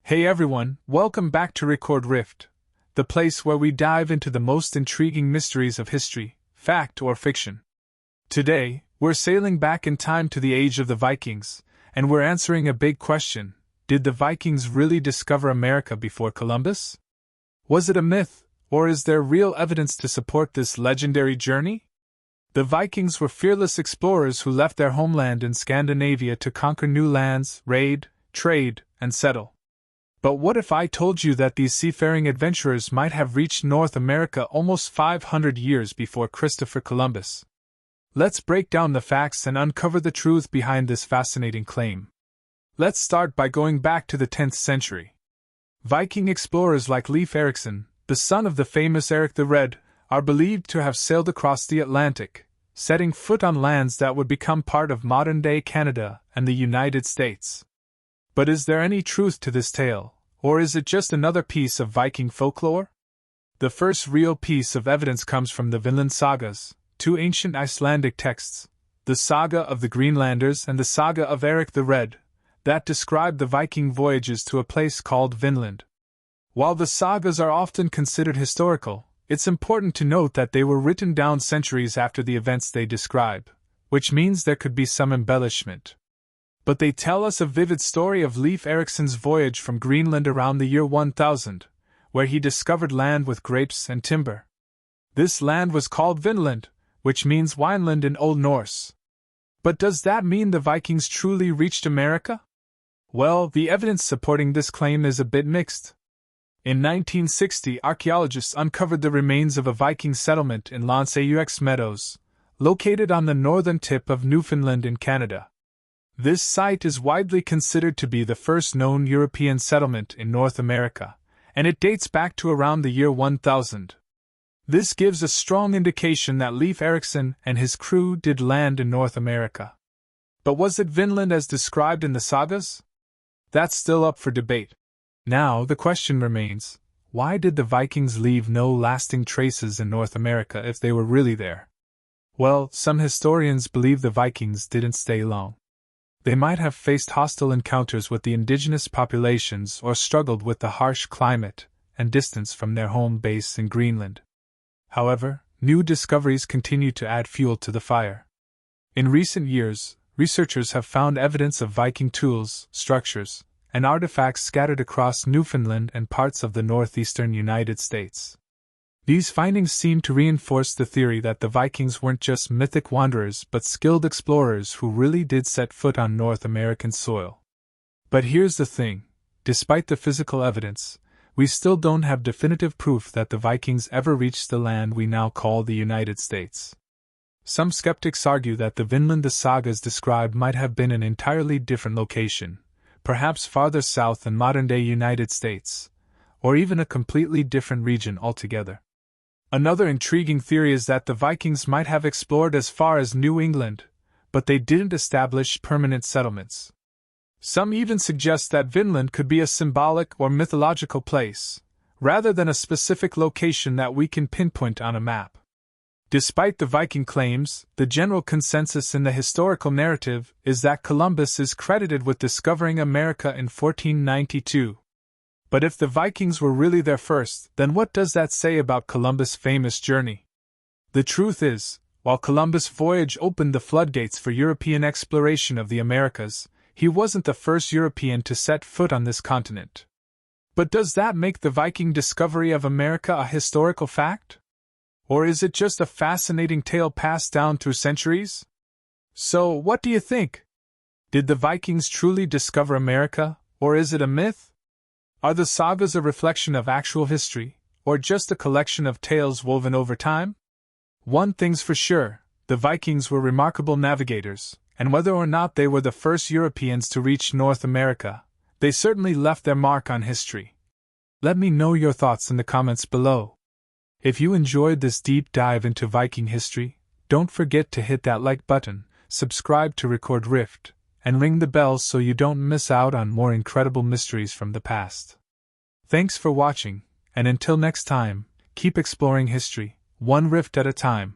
Hey everyone, welcome back to Record Rift, the place where we dive into the most intriguing mysteries of history, fact or fiction. Today, we're sailing back in time to the age of the Vikings, and we're answering a big question. Did the Vikings really discover America before Columbus? Was it a myth, or is there real evidence to support this legendary journey? The Vikings were fearless explorers who left their homeland in Scandinavia to conquer new lands, raid, trade, and settle. But what if I told you that these seafaring adventurers might have reached North America almost 500 years before Christopher Columbus? Let's break down the facts and uncover the truth behind this fascinating claim. Let's start by going back to the 10th century. Viking explorers like Leif Erikson, the son of the famous Eric the Red, are believed to have sailed across the Atlantic, setting foot on lands that would become part of modern-day Canada and the United States. But is there any truth to this tale, or is it just another piece of Viking folklore? The first real piece of evidence comes from the Vinland sagas, two ancient Icelandic texts, the Saga of the Greenlanders and the Saga of Eric the Red, that describe the Viking voyages to a place called Vinland. While the sagas are often considered historical, it's important to note that they were written down centuries after the events they describe, which means there could be some embellishment. But they tell us a vivid story of Leif Erikson's voyage from Greenland around the year 1000, where he discovered land with grapes and timber. This land was called Vinland, which means wineland in Old Norse. But does that mean the Vikings truly reached America? Well, the evidence supporting this claim is a bit mixed. In 1960, archaeologists uncovered the remains of a Viking settlement in L'Anse-aux Meadows, located on the northern tip of Newfoundland in Canada. This site is widely considered to be the first known European settlement in North America, and it dates back to around the year 1000. This gives a strong indication that Leif Erikson and his crew did land in North America. But was it Vinland as described in the sagas? That's still up for debate. Now, the question remains, why did the Vikings leave no lasting traces in North America if they were really there? Well, some historians believe the Vikings didn't stay long. They might have faced hostile encounters with the indigenous populations or struggled with the harsh climate and distance from their home base in Greenland. However, new discoveries continue to add fuel to the fire. In recent years, researchers have found evidence of Viking tools, structures, and artifacts scattered across Newfoundland and parts of the northeastern United States. These findings seem to reinforce the theory that the Vikings weren't just mythic wanderers but skilled explorers who really did set foot on North American soil. But here's the thing, despite the physical evidence, we still don't have definitive proof that the Vikings ever reached the land we now call the United States. Some skeptics argue that the Vinland the sagas describe might have been an entirely different location, perhaps farther south than modern-day United States, or even a completely different region altogether. Another intriguing theory is that the Vikings might have explored as far as New England, but they didn't establish permanent settlements. Some even suggest that Vinland could be a symbolic or mythological place, rather than a specific location that we can pinpoint on a map. Despite the Viking claims, the general consensus in the historical narrative is that Columbus is credited with discovering America in 1492. But if the Vikings were really there first, then what does that say about Columbus' famous journey? The truth is, while Columbus' voyage opened the floodgates for European exploration of the Americas, he wasn't the first European to set foot on this continent. But does that make the Viking discovery of America a historical fact? Or is it just a fascinating tale passed down through centuries? So, what do you think? Did the Vikings truly discover America, or is it a myth? Are the sagas a reflection of actual history, or just a collection of tales woven over time? One thing's for sure, the Vikings were remarkable navigators, and whether or not they were the first Europeans to reach North America, they certainly left their mark on history. Let me know your thoughts in the comments below. If you enjoyed this deep dive into Viking history, don't forget to hit that like button, subscribe to Record Rift, and ring the bell so you don't miss out on more incredible mysteries from the past. Thanks for watching, and until next time, keep exploring history, one rift at a time.